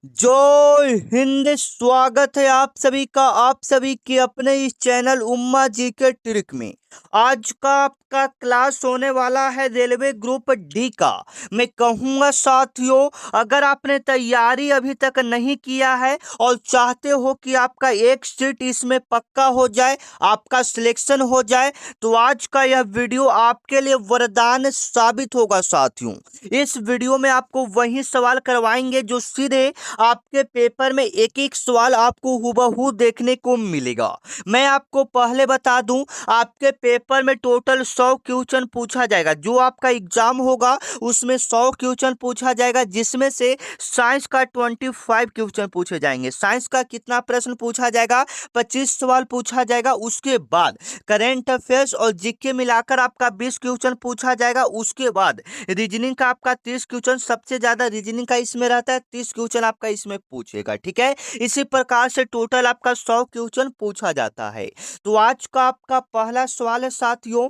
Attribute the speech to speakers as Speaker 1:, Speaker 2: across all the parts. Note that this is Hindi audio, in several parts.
Speaker 1: जय हिंद। स्वागत है आप सभी के अपने इस चैनल उम्मा जी के ट्रिक में। आज का आपका क्लास होने वाला है रेलवे ग्रुप डी का। मैं कहूंगा साथियों, अगर आपने तैयारी अभी तक नहीं किया है और चाहते हो कि आपका एक सीट इसमें पक्का हो जाए, आपका सिलेक्शन हो जाए, तो आज का यह वीडियो आपके लिए वरदान साबित होगा साथियों। इस वीडियो में आपको वही सवाल करवाएंगे जो सीधे आपके पेपर में एक एक सवाल आपको हूबहू देखने को मिलेगा। मैं आपको पहले बता दूं, आपके पेपर में टोटल 100 क्वेश्चन पूछा जाएगा। जो आपका एग्जाम होगा उसमें 100 क्वेश्चन पूछा जाएगा, जिसमें से साइंस का 25 क्वेश्चन पूछे जाएंगे। साइंस का कितना प्रश्न पूछा जाएगा? 25 सवाल पूछा जाएगा। उसके बाद करेंट अफेयर्स और जीके मिलाकर आपका 20 क्वेश्चन पूछा जाएगा। उसके बाद रीजनिंग का आपका 30 क्वेश्चन, सबसे ज्यादा रीजनिंग का इसमें रहता है, 30 क्वेश्चन आपका इसमें पूछेगा। ठीक है, इसी प्रकार से टोटल आपका 100 क्वेश्चन पूछा जाता है। तो आज का आपका पहला सवाल है साथियों,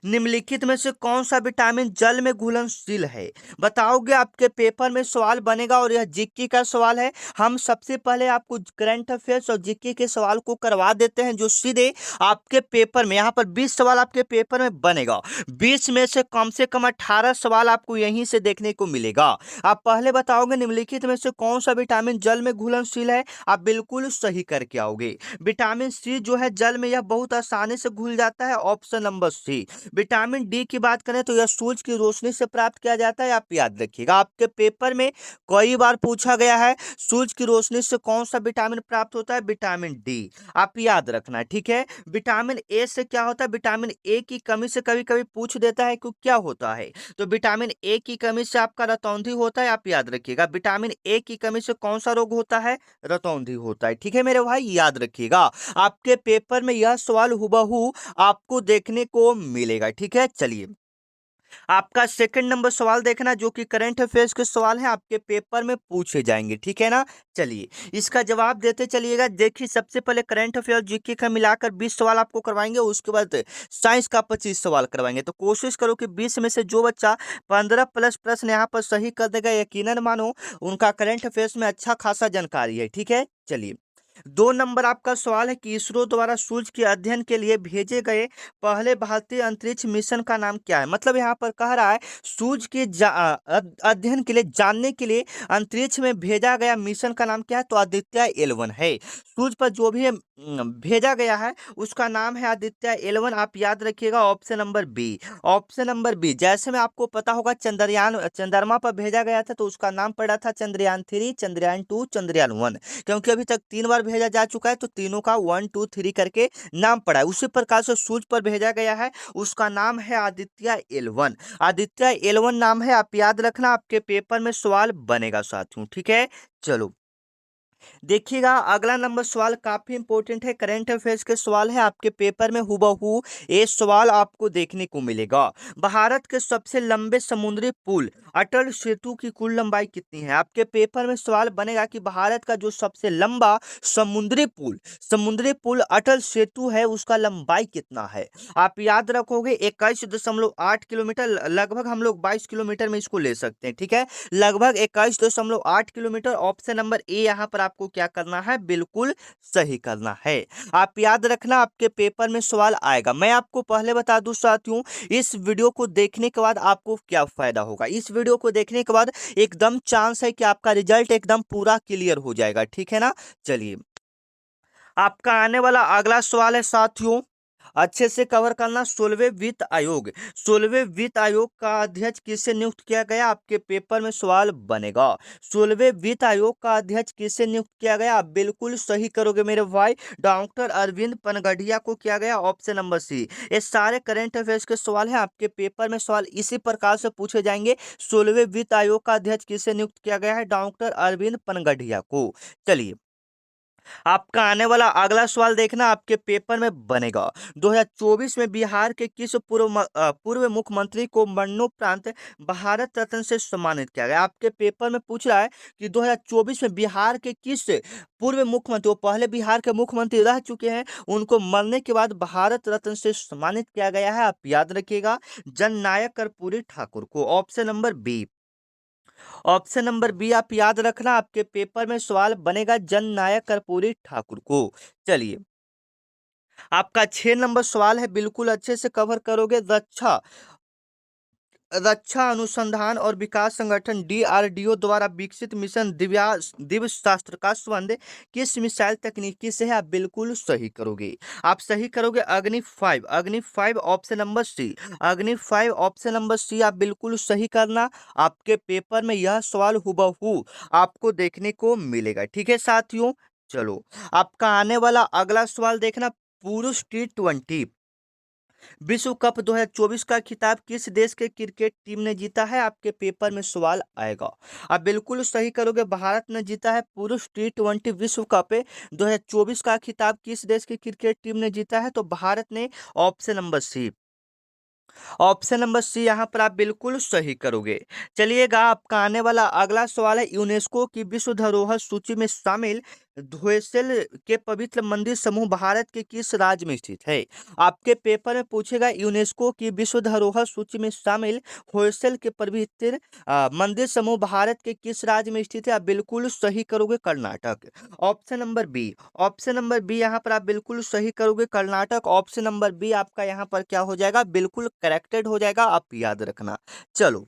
Speaker 1: निम्नलिखित में से कौन सा विटामिन जल में घुलनशील है? बताओगे, आपके पेपर में सवाल बनेगा और यह जीके का सवाल है। हम सबसे पहले आपको करंट अफेयर्स और जीके के सवाल को करवा देते हैं, जो सीधे आपके पेपर में, यहाँ पर 20 सवाल आपके पेपर में बनेगा। 20 में से कम 18 सवाल आपको यहीं से देखने को मिलेगा। आप पहले बताओगे निम्नलिखित में से कौन सा विटामिन जल में घुलनशील है? आप बिल्कुल सही करके आओगे। विटामिन सी जो है जल में, यह बहुत आसानी से घुल जाता है, option number C. Vitamin D की बात करें तो यह सूरज की रोशनी से प्राप्त किया जाता है। आप याद रखिएगा, आपके पेपर में कई बार पूछा गया है, सूरज की रोशनी से कौन सा विटामिन प्राप्त होता है? Vitamin D. आप याद रखना, ठीक है। विटामिन ए से क्या होता है? विटामिन ए की कमी से कभी कभी पूछ देता है कि क्या होता है, तो विटामिन ए की कमी से आपका रतौंधी होता है। आप याद रखिएगा, विटामिन ए की कमी से कौन सा रोग होता है? रतौंधी होता है। ठीक है मेरे भाई, याद रखिएगा। आपके पेपर में यह सवाल हुबहू आपको देखने को मिलेगा। ठीक है, चलिए आपका सेकंड नंबर सवाल देखना, जो कि करंट अफेयर्स के सवाल हैं, आपके पेपर में पूछे जाएंगे। ठीक है ना, चलिए इसका जवाब देते चलिएगा। देखिए, सबसे पहले करंट अफेयर जीके का मिलाकर 20 सवाल आपको करवाएंगे। उसके बाद साइंस का 25 सवाल करवाएंगे। तो कोशिश करो कि 20 में से जो बच्चा 15 प्लस प्रश्न यहाँ पर सही कर देगा, यकीनन मानो उनका करंट अफेयर्स में अच्छा खासा जानकारी है। ठीक है, चलिए 2 नंबर आपका सवाल है कि इसरो द्वारा सूर्य के अध्ययन के लिए भेजे गए पहले भारतीय अंतरिक्ष मिशन का नाम क्या है? मतलब यहाँ पर कह रहा है सूर्य के अध्ययन के लिए, जानने के लिए अंतरिक्ष में भेजा गया मिशन का नाम क्या है? तो आदित्य एल 1 है। सूर्य पर जो भी भेजा गया है उसका नाम है आदित्य एल 1। आप याद रखिएगा, option number B. Option number B, जैसे में आपको पता होगा चंद्रयान चंद्रमा पर भेजा गया था, तो उसका नाम पड़ा था चंद्रयान 3, चंद्रयान 2, चंद्रयान 1। क्योंकि अभी तक 3 बार भेजा जा चुका है, तो तीनों का 1 2 3 करके नाम पड़ा है। उसी प्रकार से सूर्य पर भेजा गया है, उसका नाम है आदित्य एल 1। आदित्य एल 1 नाम है, आप याद रखना, आपके पेपर में सवाल बनेगा साथियों। ठीक है, चलो देखिएगा अगला नंबर सवाल काफी इंपॉर्टेंट है, करंट अफेयर्स के सवाल है, आपके पेपर में हुबहू ये सवाल आपको देखने को मिलेगा। भारत के सबसे लंबे समुद्री पुल अटल सेतु की कुल लंबाई कितनी है? आपके पेपर में सवाल बनेगा कि भारत का जो सबसे लंबा समुद्री पुल अटल सेतु है, उसका लंबाई कितना है? आप याद रखोगे 21.8 किलोमीटर, लगभग हम लोग 22 किलोमीटर में इसको ले सकते हैं। ठीक है, लगभग 21.8 किलोमीटर। ऑप्शन नंबर ए यहाँ पर आपको क्या करना है? बिल्कुल सही करना है। आप याद रखना, आपके पेपर में सवाल आएगा। मैं आपको पहले बता दूं साथियों, इस वीडियो को देखने के बाद आपको क्या फायदा होगा। इस वीडियो को देखने के बाद एकदम चांस है कि आपका रिजल्ट एकदम पूरा क्लियर हो जाएगा। ठीक है ना, चलिए आपका आने वाला अगला सवाल है साथियों, अच्छे से कवर करना। 16वें वित्त आयोग का अध्यक्ष किसे नियुक्त किया गया? आपके पेपर में सवाल बनेगा। 16वें वित्त आयोग का अध्यक्ष किसे नियुक्त किया गया? आप बिल्कुल सही करोगे मेरे भाई, डॉक्टर अरविंद पनगढ़िया को किया गया, ऑप्शन नंबर सी। ये सारे करंट अफेयर्स के सवाल हैं, आपके पेपर में सवाल इसी प्रकार से पूछे जाएंगे। 16वें वित्त आयोग का अध्यक्ष किसे नियुक्त किया गया है? डॉक्टर अरविंद पनगढ़िया को। चलिए आपका आने वाला अगला सवाल देखना, आपके पेपर में बनेगा। 2024 में बिहार के किस पूर्व मुख्यमंत्री को मरणोपरांत भारत रत्न से सम्मानित किया गया? आपके पेपर में पूछ रहा है कि 2024 में बिहार के किस पूर्व मुख्यमंत्री, वो पहले बिहार के मुख्यमंत्री रह चुके हैं, उनको मरने के बाद भारत रत्न से सम्मानित किया गया है। आप याद रखिएगा, जननायक कर्पूरी ठाकुर को, option number B. Option number B आप याद रखना, आपके पेपर में सवाल बनेगा जन नायक कर्पूरी ठाकुर को। चलिए, आपका 6 नंबर सवाल है, बिल्कुल अच्छे से कवर करोगे। रक्षा रक्षा अनुसंधान और विकास संगठन डीआरडीओ द्वारा विकसित मिशन दिव्य शास्त्र का संबंध किस मिसाइल तकनीकी से है? आप बिल्कुल सही करोगे। आप सही करोगे अग्नि 5 ऑप्शन नंबर सी। अग्नि 5 ऑप्शन नंबर सी आप बिल्कुल सही करना। आपके पेपर में यह सवाल हुबहू आपको देखने को मिलेगा। ठीक है साथियों, चलो आपका आने वाला अगला सवाल देखना। पुरुष T20 विश्व कप 2024 का खिताब किस देश के क्रिकेट टीम ने जीता है? आपके पेपर में सवाल आएगा। आप बिल्कुल सही करोगे, भारत ने जीता है पुरुष T20 विश्व कप 2024 का खिताब किस देश की क्रिकेट टीम ने जीता है? तो भारत ने। Option number C. Option number C यहाँ पर आप बिल्कुल सही करोगे। चलिएगा, आपका आने वाला अगला सवाल है, यूनेस्को की विश्व धरोहर सूची में शामिल धोएसेल के पवित्र मंदिर समूह भारत के किस राज्य में स्थित है? आपके पेपर में पूछेगा, यूनेस्को की विश्व धरोहर सूची में शामिल होयसल के पवित्र मंदिर समूह भारत के किस राज्य में स्थित है? आप बिल्कुल सही करोगे, Karnataka. Option number B. Option number B यहाँ पर आप बिल्कुल सही करोगे, कर्नाटक। ऑप्शन नंबर बी आपका यहाँ पर क्या हो जाएगा? बिल्कुल करेक्टेड हो जाएगा, आप याद रखना। चलो,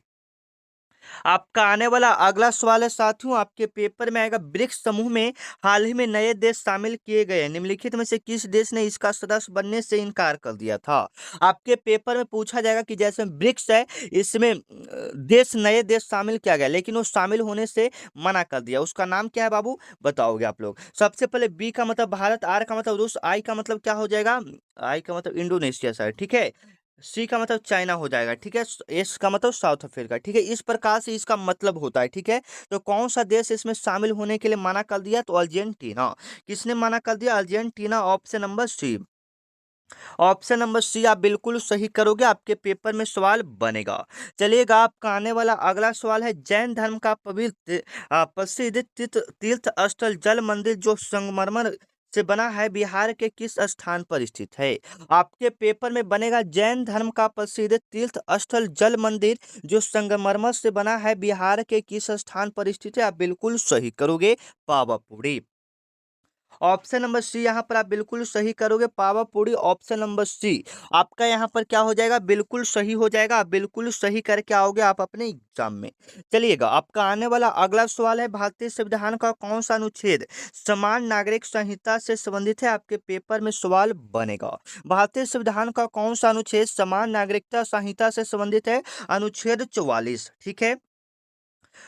Speaker 1: आपका आने वाला अगला सवाल है साथियों, आपके पेपर में आएगा, ब्रिक्स समूह में हाल ही में नए देश शामिल किए गए निम्नलिखित में से किस देश ने इसका सदस्य बनने से इनकार कर दिया था? आपके पेपर में पूछा जाएगा कि जैसे ब्रिक्स है, इसमें नए देश शामिल किया गया, लेकिन वो शामिल होने से मना कर दिया। उसका नाम क्या है बाबू? बताओगे आप लोग। सबसे पहले बी का मतलब भारत, आर का मतलब रूस, आई का मतलब क्या हो जाएगा? आई का मतलब इंडोनेशिया सर, ठीक है। सी का मतलब चाइना हो जाएगा, ठीक है। एस का मतलब साउथ अफ्रीका, ठीक है। इस प्रकार से इसका मतलब होता है, ठीक है। तो कौन सा देश इसमें शामिल होने के लिए मना कर दिया? तो अर्जेंटीना। किसने मना कर दिया? Argentina. Option number C. Option number C आप बिल्कुल सही करोगे, आपके पेपर में सवाल बनेगा। चलिएगा, आपका आने वाला अगला सवाल है, जैन धर्म का पवित्र प्रसिद्ध तीर्थ स्थल जल मंदिर जो संगमरमर से बना है, बिहार के किस स्थान पर स्थित है? आपके पेपर में बनेगा, जैन धर्म का प्रसिद्ध तीर्थ स्थल जल मंदिर जो संगमरमर से बना है, बिहार के किस स्थान पर स्थित है? आप बिल्कुल सही करोगे, पावापुरी। ऑप्शन नंबर सी यहाँ पर आप बिल्कुल सही करोगे, पावापुरी। ऑप्शन नंबर सी आपका यहाँ पर क्या हो जाएगा? बिल्कुल सही हो जाएगा, आप बिल्कुल सही करके आओगे आप अपने एग्जाम में। चलिएगा, आपका आने वाला अगला सवाल है, भारतीय संविधान का कौन सा अनुच्छेद समान नागरिक संहिता से संबंधित है? आपके पेपर में सवाल बनेगा। भारतीय संविधान का कौन सा अनुच्छेद समान नागरिकता संहिता से संबंधित है? अनुच्छेद 44, ठीक है।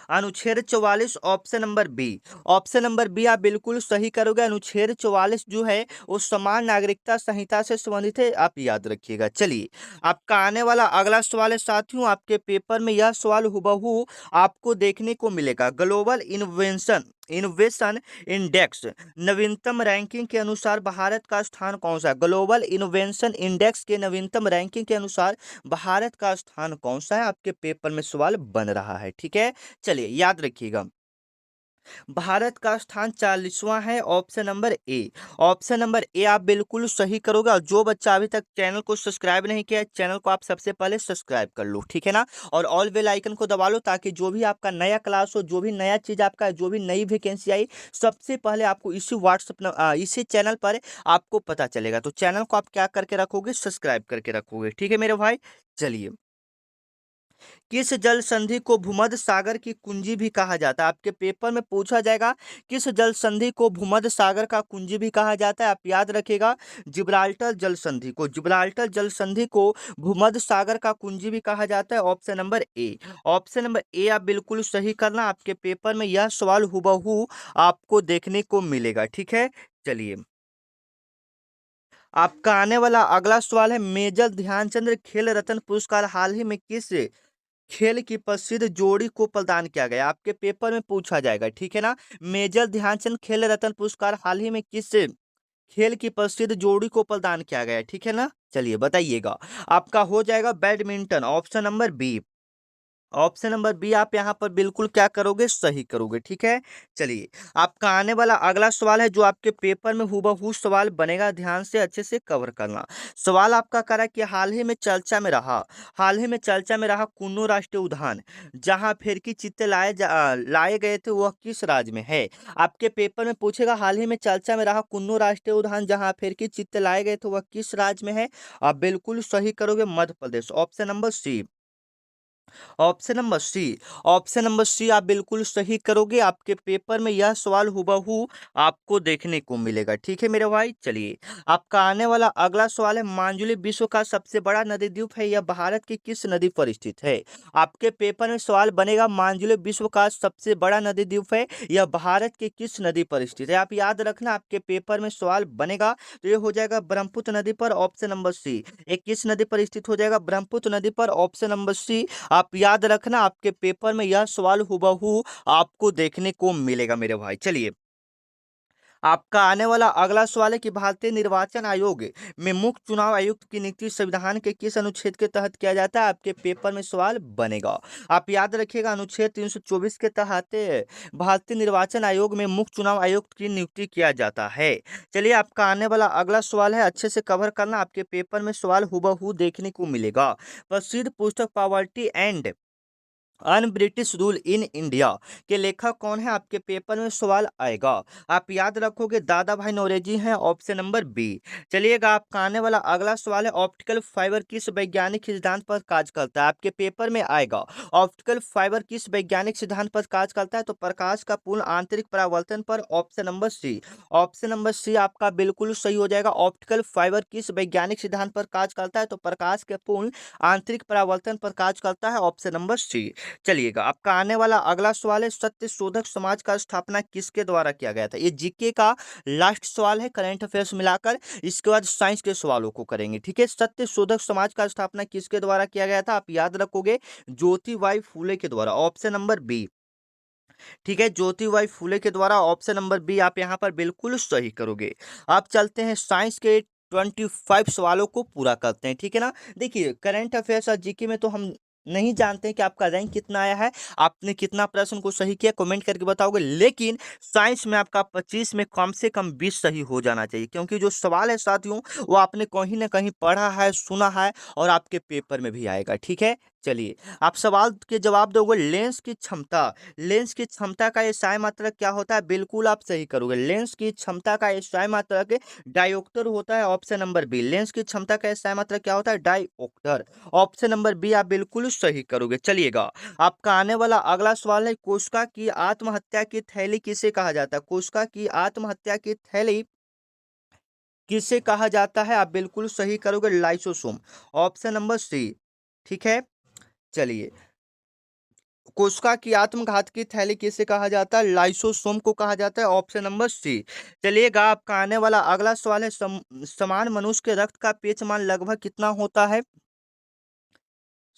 Speaker 1: अनुच्छेद 44 option number B. Option number B आप बिल्कुल सही करोगे, अनुच्छेद 44 जो है वो समान नागरिकता संहिता से संबंधित है, आप याद रखिएगा। चलिए, आपका आने वाला अगला सवाल है साथियों, आपके पेपर में यह सवाल हुबहू आपको देखने को मिलेगा, ग्लोबल इनोवेशन इनोवेशन इंडेक्स नवीनतम रैंकिंग के अनुसार भारत का स्थान कौन सा है? ग्लोबल इनोवेशन इंडेक्स के नवीनतम रैंकिंग के अनुसार भारत का स्थान कौन सा है? आपके पेपर में सवाल बन रहा है, ठीक है। चलिए, याद रखिएगा, भारत का स्थान 40वां है। Option number A. Option number A आप बिल्कुल सही करोगे, और जो बच्चा अभी तक चैनल को सब्सक्राइब नहीं किया है, चैनल को आप सबसे पहले सब्सक्राइब कर लो, ठीक है ना। और ऑल बेल आइकन को दबा लो, ताकि जो भी आपका नया क्लास हो, जो भी नया चीज आपका है, जो भी नई वैकेंसी आई, सबसे पहले आपको इसी इसी चैनल पर आपको पता चलेगा। तो चैनल को आप क्या करके रखोगे? सब्सक्राइब करके रखोगे, ठीक है मेरे भाई। चलिए, किस जल संधि को भूमध्य सागर की कुंजी भी कहा जाता है? आपके पेपर में पूछा जाएगा, किस जल संधि को भूमध्य सागर का कुंजी भी कहा जाता है? आप याद रखिएगा, जिब्राल्टर जल संधि को भूमध्य सागर का कुंजी भी कहा जाता है। Option number A. Option number A आप बिल्कुल सही करना, आपके पेपर में यह सवाल हुबहू आपको देखने को मिलेगा, ठीक है। चलिए, आपका आने वाला अगला सवाल है, मेजर ध्यानचंद खेल रत्न पुरस्कार हाल ही में किस खेल की प्रसिद्ध जोड़ी को प्रदान किया गया? आपके पेपर में पूछा जाएगा, ठीक है ना। मेजर ध्यानचंद खेल रत्न पुरस्कार हाल ही में किस खेल की प्रसिद्ध जोड़ी को प्रदान किया गया, ठीक है ना। चलिए बताइएगा, आपका हो जाएगा badminton. Option number B. Option number B आप यहाँ पर बिल्कुल क्या करोगे, सही करोगे। ठीक है, चलिए आपका आने वाला अगला सवाल है जो आपके पेपर में हूबहू सवाल बनेगा, ध्यान से अच्छे से कवर करना। सवाल आपका कह रहा है कि हाल ही में चर्चा में रहा कुन्नू राष्ट्रीय उद्यान जहाँ फेरकी चित्ते लाए गए थे वह किस राज्य में है। आपके पेपर में पूछेगा हाल ही में चर्चा में रहा कुन्नू राष्ट्रीय उद्यान जहाँ फेरकी चित्ते लाए गए थे वह किस राज्य में है। आप बिल्कुल सही करोगे, Madhya Pradesh. Option number C. Option number C. Option number C आप बिल्कुल सही करोगे। आपके पेपर में यह सवाल हुबहू आपको देखने को मिलेगा। ठीक है मेरे भाई, चलिए आपका आने वाला अगला सवाल है, मांजुली विश्व का सबसे बड़ा नदी द्वीप है, यह भारत की किस नदी पर स्थित है। आपके पेपर में सवाल बनेगा, मांजुली विश्व का सबसे बड़ा नदी द्वीप है, यह भारत की किस नदी पर स्थित है। आप याद रखना, आपके पेपर में सवाल बनेगा तो ये हो जाएगा ब्रह्मपुत्र नदी पर। Option number C. एक किस नदी पर स्थित हो जाएगा, ब्रह्मपुत्र नदी पर। ऑप्शन नंबर सी आप याद रखना, आपके पेपर में यह सवाल हुबहू आपको देखने को मिलेगा मेरे भाई। चलिए आपका आने वाला अगला सवाल है कि भारतीय निर्वाचन आयोग में मुख्य चुनाव आयुक्त की नियुक्ति संविधान के किस अनुच्छेद के तहत किया जाता है। आपके पेपर में सवाल बनेगा, आप याद रखिएगा, अनुच्छेद 324 के तहत भारतीय निर्वाचन आयोग में मुख्य चुनाव आयुक्त की नियुक्ति किया जाता है। चलिए आपका आने वाला अगला सवाल है, अच्छे से कवर करना, आपके पेपर में सवाल हुबहू देखने को मिलेगा। प्रसिद्ध पुस्तक poverty and un British rule in India के लेखक कौन है। आपके पेपर में सवाल आएगा, आप याद रखोगे, दादा भाई नौरोजी हैं। Option number B. चलिएगा आपका आने वाला अगला सवाल है, ऑप्टिकल फाइबर किस वैज्ञानिक सिद्धांत पर कार्य करता है। आपके पेपर में आएगा, ऑप्टिकल फाइबर किस वैज्ञानिक सिद्धांत पर कार्य करता है, तो प्रकाश का पूर्ण आंतरिक परावर्तन पर। Option number C. Option number C आपका बिल्कुल सही हो जाएगा। ऑप्टिकल फाइबर किस वैज्ञानिक सिद्धांत पर कार्य करता है, तो प्रकाश के पूर्ण आंतरिक परावर्तन पर कार्य करता है। Option number C. चलिएगा आपका आने वाला अगला सवाल है, सत्य शोधक समाज का स्थापना किसके द्वारा किया गया था। ये जीके का लास्ट सवाल है, करंट अफेयर्स मिलाकर, इसके बाद साइंस के सवालों को करेंगे। ठीक है, सत्य शोधक समाज का स्थापना किसके द्वारा किया गया था। आप याद रखोगे, ज्योतिबाई फूले के द्वारा। Option number B. ठीक है, ज्योतिबाई फूले के द्वारा। ऑप्शन नंबर बी आप यहाँ पर बिल्कुल सही करोगे। आप चलते हैं साइंस के 25 सवालों को पूरा करते हैं। ठीक है ना, देखिए करंट अफेयर्स और जीके में तो हम नहीं जानते हैं कि आपका रैंक कितना आया है, आपने कितना प्रश्न को सही किया, कमेंट करके बताओगे। लेकिन साइंस में आपका 25 में कम से कम 20 सही हो जाना चाहिए, क्योंकि जो सवाल है साथियों वो आपने कहीं ना कहीं पढ़ा है, सुना है, और आपके पेपर में भी आएगा। ठीक है, चलिए आप सवाल के जवाब दोगे। लेंस की क्षमता का एसआई मात्रक क्या होता है। बिल्कुल आप सही करोगे, लेंस की क्षमता का एसआई मात्रक डायोप्टर होता है। Option number B. लेंस की क्षमता का एसआई मात्रक क्या होता है, डायोप्टर। ऑप्शन नंबर बी आप बिल्कुल सही करोगे। चलिएगा आपका आने वाला अगला सवाल है, कोशिका की आत्महत्या की थैली किसे कहा जाता है। कोशिका की आत्महत्या की थैली किसे कहा जाता है। आप बिल्कुल सही करोगे, लाइसोसोम। Option number C. ठीक है, चलिए कोशिका की आत्मघात की थैली किसे कहा जाता है, लाइसोसोम को कहा जाता है। Option number C. चलिएगा आपका आने वाला अगला सवाल है, समान मनुष्य के रक्त का पीएच मान लगभग कितना होता है।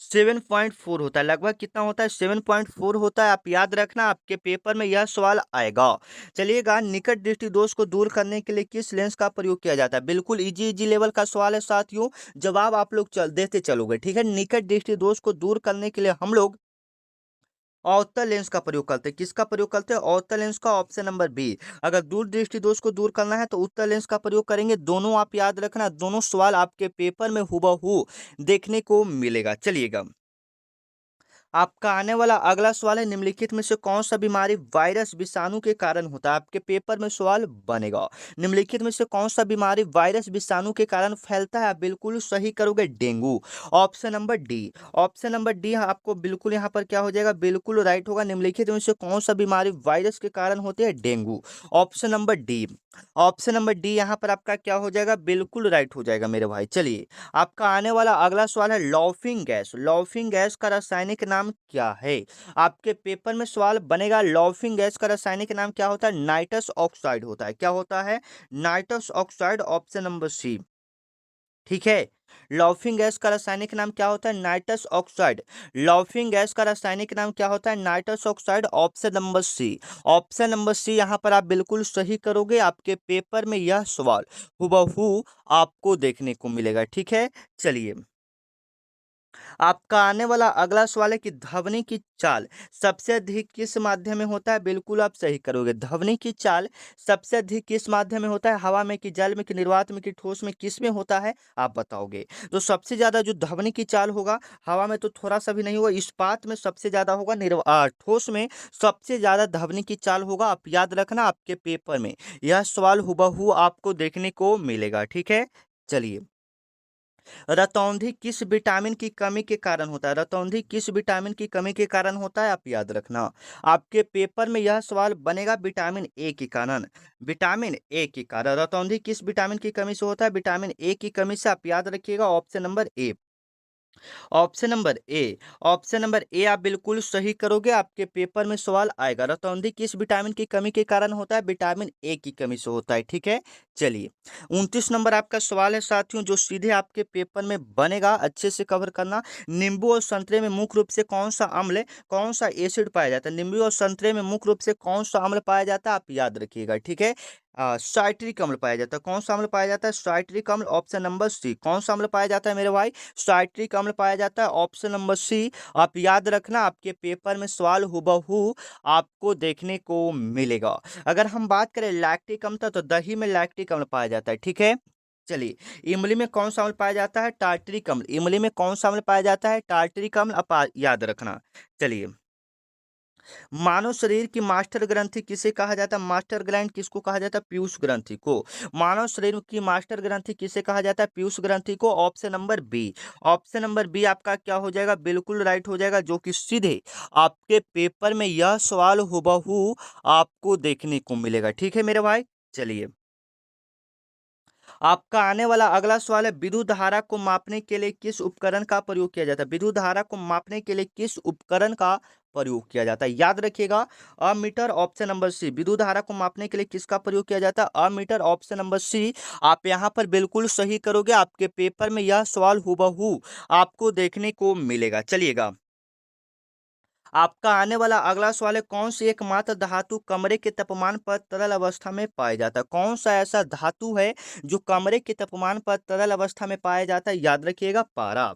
Speaker 1: 7.4 होता है। लगभग कितना होता है, 7.4 होता है। आप याद रखना, आपके पेपर में यह सवाल आएगा। चलिएगा निकट दृष्टि दोष को दूर करने के लिए किस लेंस का प्रयोग किया जाता है। बिल्कुल इजी इजी लेवल का सवाल है साथियों, जवाब आप लोग देते चलोगे। ठीक है, निकट दृष्टि दोष को दूर करने के लिए हम लोग अवतल लेंस का प्रयोग करते हैं। किसका प्रयोग करते हैं, अवतल लेंस का। Option number B. अगर दूर दृष्टि दोष को दूर करना है तो उत्तल लेंस का प्रयोग करेंगे। दोनों आप याद रखना, दोनों सवाल आपके पेपर में हुबहू देखने को मिलेगा। चलिएगा आपका आने वाला अगला सवाल है, निम्नलिखित में से कौन सा बीमारी वायरस विषाणु के कारण होता है। आपके पेपर में सवाल बनेगा, निम्नलिखित में से कौन सा बीमारी वायरस विषाणु के कारण फैलता है। आप बिल्कुल सही करोगे, dengue. Option number D. Option number D आपको बिल्कुल यहाँ पर क्या हो जाएगा, बिल्कुल राइट होगा। निम्नलिखित में से कौन सा बीमारी वायरस के कारण होती है, dengue. Option number D. Option number D यहाँ पर आपका क्या हो जाएगा, बिल्कुल राइट हो जाएगा मेरे भाई। चलिए आपका आने वाला अगला सवाल है, लॉफिंग गैस। लॉफिंग गैस का रासायनिक नाम क्या है। आपके पेपर में सवाल बनेगा, लॉफिंग गैस का रासायनिक नाम क्या होता है, नाइट्रस ऑक्साइड होता है। क्या होता है, nitrous oxide. Option number C. ठीक है, लॉफिंग गैस का रासायनिक नाम क्या होता है, नाइट्रस ऑक्साइड। लॉफिंग गैस का रासायनिक नाम क्या होता है, nitrous oxide. Option number C. Option number C यहाँ पर आप बिल्कुल सही करोगे। आपके पेपर में यह सवाल हुबहू आपको देखने को मिलेगा। ठीक है, चलिए आपका आने वाला अगला सवाल है कि ध्वनि की चाल सबसे अधिक किस माध्यम में होता है? बिल्कुल आप सही करोगे। ध्वनि की चाल सबसे अधिक किस माध्यम में होता है? हवा में, कि जल में, कि निर्वात में, कि ठोस में, किस में होता है आप बताओगे। तो सबसे ज्यादा जो ध्वनि की चाल होगा, हवा में तो थोड़ा सा भी नहीं होगा, इस्पात में सबसे ज्यादा होगा, ठोस में सबसे ज्यादा ध्वनि की चाल होगा। आप याद रखना, आपके पेपर में यह सवाल हुबहू आपको देखने को मिलेगा। ठीक है, चलिए। रतौंधी किस विटामिन की कमी के कारण होता है? रतौंधी किस विटामिन की कमी के कारण होता है? आप याद रखना, आपके पेपर में यह सवाल बनेगा विटामिन ए के कारण। विटामिन ए के कारण रतौंधी किस विटामिन की कमी से होता है? विटामिन ए की कमी से। आप याद रखिएगा option number A. Option number A. Option number A आप बिल्कुल सही करोगे, आपके पेपर में सवाल आएगा। रतौंधी किस विटामिन की कमी के कारण होता है? विटामिन ए की कमी से होता है। ठीक है, चलिए। 29 नंबर आपका सवाल है साथियों, जो सीधे आपके पेपर में बनेगा, अच्छे से कवर करना। नींबू और संतरे में मुख्य रूप से कौन सा अम्ल, कौन सा एसिड पाया जाता है? नींबू और संतरे में मुख्य रूप से कौन सा अम्ल पाया जाता है? आप याद रखिएगा। ठीक है, साइट्रिक अम्ल पाया जाता है। कौन सा अम्ल पाया जाता है? साइट्रिक अम्ल। Option number C. कौन सा अम्ल पाया जाता है मेरे भाई? साइट्रिक अम्ल पाया जाता है। Option number C. आप याद रखना, आपके पेपर में सवाल हुबहू आपको देखने को मिलेगा। अगर हम बात करें लैक्टिक अम्ल का, तो दही में लैक्टिक अम्ल पाया जाता है। ठीक है, चलिए। इमली में कौन सा अम्ल पाया जाता है? टार्टरिक अम्ल। इमली में कौन सा अम्ल पाया जाता है? टार्टरिक अम्ल। आप याद रखना, चलिए। मानव शरीर की मास्टर ग्रंथि किसे कहा जाता है? मास्टर ग्लैंड किसको कहा जाता है? पीयूष ग्रंथि को। मानव शरीर की मास्टर ग्रंथि किसे कहा जाता है? पीयूष ग्रंथि को। Option number B. Option number B आपका क्या हो जाएगा? बिल्कुल राइट हो जाएगा, जो कि सीधे आपके पेपर में यह सवाल हुबहू आपको देखने को मिलेगा। ठीक है मेरे भाई, चलिए। आपका आने वाला अगला सवाल है, विद्युत धारा को मापने के लिए किस उपकरण का प्रयोग किया जाता है? विद्युत धारा को मापने के लिए किस उपकरण का प्रयोग किया जाता है? याद रखिएगा, अमीटर। ऑप्शन नंबर सी। विद्युत धारा को मापने के लिए किसका प्रयोग किया जाता है? अमीटर। Option number C. आप यहां पर बिल्कुल सही करोगे, आपके पेपर में यह सवाल हुबहू आपको देखने को मिलेगा। चलिएगा, आपका आने वाला अगला सवाल है, कौन सी एकमात्र धातु कमरे के तापमान पर तरल अवस्था में पाया जाता है? कौन सा ऐसा धातु है जो कमरे के तापमान पर तरल अवस्था में पाया जाता है? याद रखिएगा, पारा।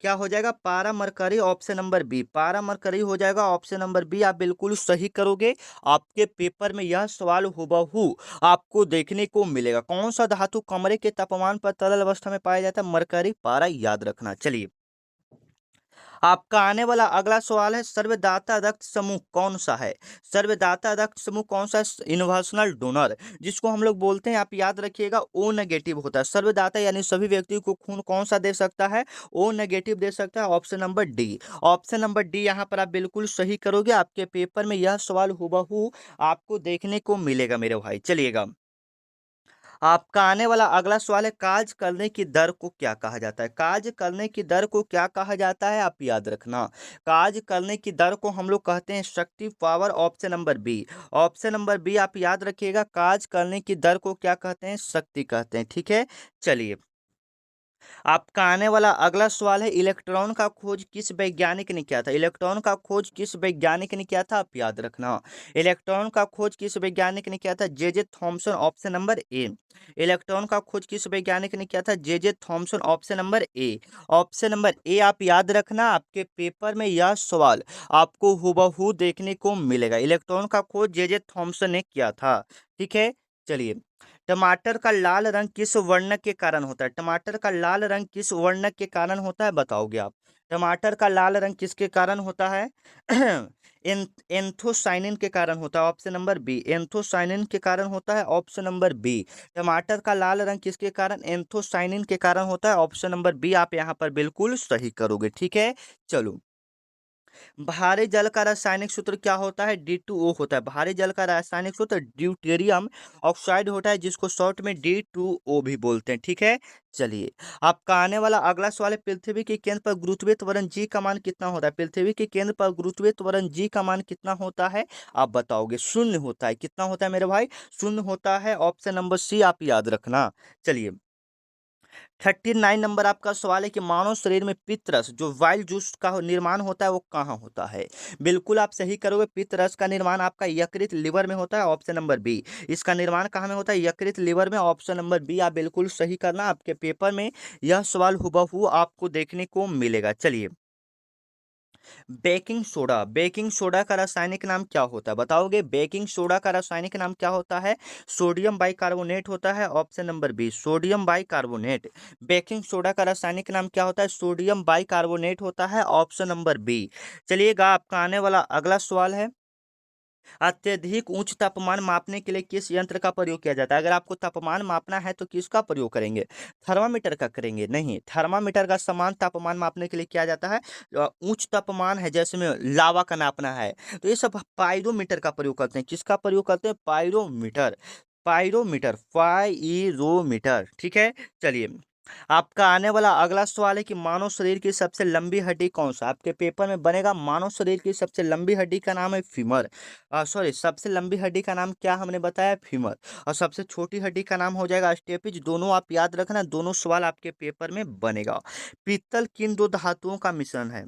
Speaker 1: क्या हो जाएगा? पारा मरकरी। Option number B. पारा मरकरी हो जाएगा। ऑप्शन नंबर बी आप बिल्कुल सही करोगे, आपके पेपर में यह सवाल हुबहू आपको देखने को मिलेगा। कौन सा धातु कमरे के तापमान पर तरल अवस्था में पाया जाता है? मरकरी, पारा, याद रखना। चलिए, आपका आने वाला अगला सवाल है, सर्वदाता रक्त समूह कौन सा है? सर्वदाता रक्त समूह कौन सा है? यूनिवर्सल डोनर, जिसको हम लोग बोलते हैं, आप याद रखिएगा, ओ नेगेटिव होता है। सर्वदाता यानी सभी व्यक्ति को खून कौन सा दे सकता है? ओ नेगेटिव दे सकता है। Option number D. Option number D यहाँ पर आप बिल्कुल सही करोगे, आपके पेपर में यह सवाल हुबहू आपको देखने को मिलेगा मेरे भाई। चलिएगा, आपका आने वाला अगला सवाल है, कार्य करने की दर को क्या कहा जाता है? कार्य करने की दर को क्या कहा जाता है? आप याद रखना, कार्य करने की दर को हम लोग कहते हैं शक्ति, power. Option number B. Option number B आप याद रखिएगा, कार्य करने की दर को क्या कहते हैं? शक्ति कहते हैं। ठीक है, चलिए। आपका आने वाला अगला सवाल है, इलेक्ट्रॉन का खोज किस वैज्ञानिक ने किया था? इलेक्ट्रॉन का खोज किस वैज्ञानिक ने किया था? आप याद रखना, इलेक्ट्रॉन का खोज किस वैज्ञानिक ने किया था? J J Thomson. Option number A. Electron का खोज किस वैज्ञानिक ने किया था? J J Thomson. Option number A. Option number A आप याद रखना, आपके पेपर में यह सवाल आपको हुबहू देखने को मिलेगा। इलेक्ट्रॉन का खोज जे जे थॉमसन ने किया था। ठीक है, चलिए। टमाटर का लाल रंग किस वर्णक के कारण होता है? टमाटर का लाल रंग किस वर्णक के कारण होता है, बताओगे आप? टमाटर का लाल रंग किसके कारण होता है? एंथोसाइनिन के कारण होता है। Option number B. एंथोसाइनिन के कारण होता है। Option number B. टमाटर का लाल रंग किसके कारण? एंथोसाइनिन के कारण होता है। ऑप्शन नंबर बी आप यहाँ पर बिल्कुल सही करोगे। ठीक है, चलो। भारी जल का रासायनिक सूत्र क्या होता है? D2O होता है। भारी जल का रासायनिक सूत्र ड्यूटेरियम ऑक्साइड होता है, जिसको शॉर्ट में D2O भी बोलते हैं। ठीक है, चलिए। आपका आने वाला अगला सवाल है, पृथ्वी के केंद्र पर गुरुत्वीय त्वरण जी का मान कितना होता है? पृथ्वी के केंद्र पर गुरुत्वीय त्वरण जी का मान कितना होता है? आप बताओगे। शून्य होता है। कितना होता है मेरे भाई? शून्य होता है। ऑप्शन नंबर सी आप याद रखना। चलिए, 39 नंबर आपका सवाल है कि मानव शरीर में पित्त रस जो वाइल्ड जूस का निर्माण होता है वो कहाँ होता है। बिल्कुल आप सही करोगे, पित्त रस का निर्माण आपका यकृत लिवर में होता है, ऑप्शन नंबर बी। इसका निर्माण कहाँ में होता है, यकृत लिवर में, ऑप्शन नंबर बी आप बिल्कुल सही करना। आपके पेपर में यह सवाल हुबहू आपको देखने को मिलेगा। चलिए, बेकिंग सोडा का रासायनिक नाम क्या होता है, बताओगे। बेकिंग सोडा का रासायनिक नाम क्या होता है, सोडियम बाइकार्बोनेट होता है, option number B sodium bicarbonate. Baking soda का रासायनिक नाम क्या होता है, सोडियम बाइकार्बोनेट होता है, ऑप्शन नंबर बी। चलिएगा, आपका आने वाला अगला सवाल है, अत्यधिक उच्च तापमान मापने के लिए किस यंत्र का प्रयोग किया जाता है। अगर आपको तापमान मापना है तो किसका प्रयोग करेंगे, थर्मामीटर का करेंगे। नहीं, थर्मामीटर का समान तापमान मापने के लिए किया जाता है। उच्च तापमान है, जैसे में लावा का नापना है, तो ये सब पाइरोमीटर का प्रयोग करते हैं। किसका प्रयोग करते हैं, पाइरोमीटर। पाइरोमीटर, ठीक है। चलिए, आपका आने वाला अगला सवाल है कि मानव शरीर की सबसे लंबी हड्डी कौन सा, आपके पेपर में बनेगा। मानव शरीर की सबसे लंबी हड्डी का नाम है फीमर। सॉरी, सबसे लंबी हड्डी का नाम क्या हमने बताया, फीमर। और सबसे छोटी हड्डी का नाम हो जाएगा स्टेपिज। दोनों आप याद रखना, दोनों सवाल आपके पेपर में बनेगा। पीतल किन दो धातुओं का मिश्रण है,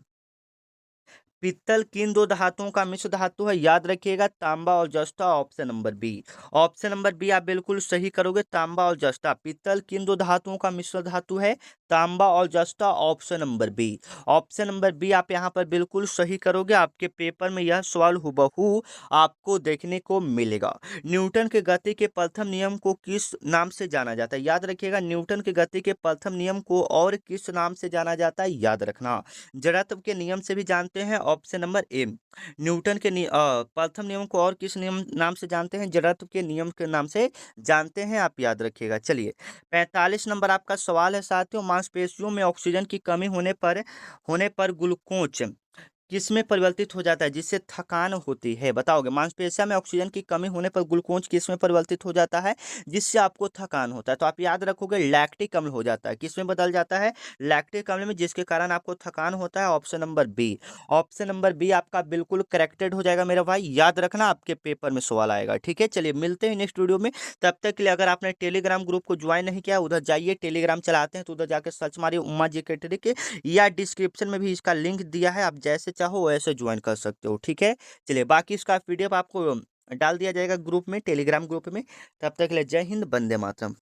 Speaker 1: पीतल किन दो धातुओं का मिश्र धातु है, याद रखिएगा, तांबा और जस्ता, option number B. Option number B आप बिल्कुल सही करोगे, तांबा और जस्ता। पीतल किन दो धातुओं का मिश्र धातु है, तांबा और जस्ता, option number B. Option number B आप यहाँ पर बिल्कुल सही करोगे। आपके पेपर में यह सवाल हुबहू आपको देखने को मिलेगा। न्यूटन के गति के प्रथम नियम को किस नाम से जाना जाता है, याद रखिएगा, न्यूटन के गति के प्रथम नियम को और किस नाम से जाना जाता है, याद रखना। जड़त्व के नियम से भी जानते हैं, ऑप्शन नंबर ए। न्यूटन के प्रथम नियम को और किस नियम नाम से जानते हैं, जड़त्व के नियम के नाम से जानते हैं, आप याद रखिएगा। चलिए, 45 नंबर आपका सवाल है साथियों, मांसपेशियों में ऑक्सीजन की कमी होने पर ग्लूकोज किस में परिवर्तित हो जाता है जिससे थकान होती है, बताओगे। मांसपेशियों में ऑक्सीजन की कमी होने पर ग्लूकोज किस में परिवर्तित हो जाता है जिससे आपको थकान होता है, तो आप याद रखोगे लैक्टिक अम्ल हो जाता है। किस में बदल जाता है, लैक्टिक अम्ल में, जिसके कारण आपको थकान होता है, option number B. Option number B आपका बिल्कुल करेक्टेड हो जाएगा मेरा भाई, याद रखना, आपके पेपर में सवाल आएगा। ठीक है, चलिए मिलते हैं नेक्स्ट वीडियो में। तब तक के लिए अगर आपने टेलीग्राम ग्रुप को ज्वाइन नहीं किया, उधर जाइए, टेलीग्राम चलाते हैं तो उधर जाकर सर्च मारिए उम्मा जी के ट्रिक, या डिस्क्रिप्शन में भी इसका लिंक दिया है, आप जैसे चाहो वैसे ज्वाइन कर सकते हो। ठीक है, चलिए, बाकी इसका पीडीएफ आपको डाल दिया जाएगा ग्रुप में, टेलीग्राम ग्रुप में। तब तक के लिए जय हिंद, वंदे मातरम।